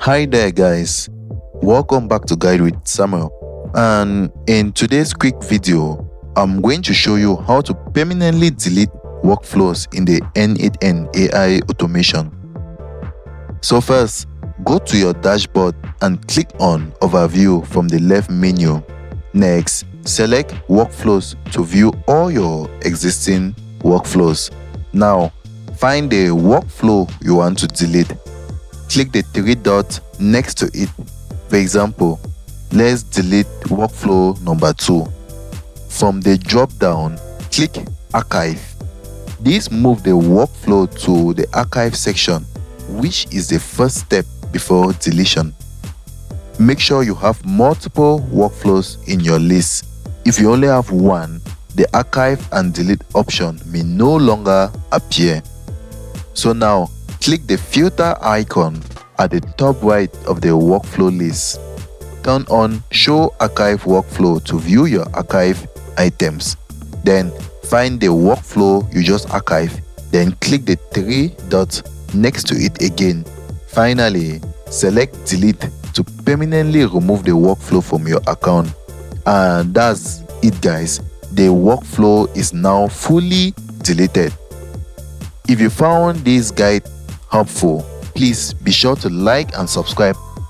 Hi there guys, welcome back to Guide with Samuel, and in today's quick video I'm going to show you how to permanently delete workflows in the n8n AI automation. So first, go to your dashboard and click on Overview from the left menu. Next, select Workflows to view all your existing workflows. Now, find the workflow you want to delete. Click the three dots next to it. For example, let's delete workflow number 2. From the drop-down, click Archive. This moves the workflow to the archive section, which is the first step before deletion. Make sure you have multiple workflows in your list. If you only have one, the archive and delete option may no longer appear. So now, click the filter icon at the top right of the workflow list. Turn on Show Archive Workflow to view your archive items. Then find the workflow you just archived. Then click the three dots next to it again. Finally, select Delete to permanently remove the workflow from your account. And that's it guys. The workflow is now fully deleted. If you found this guide helpful, please be sure to like and subscribe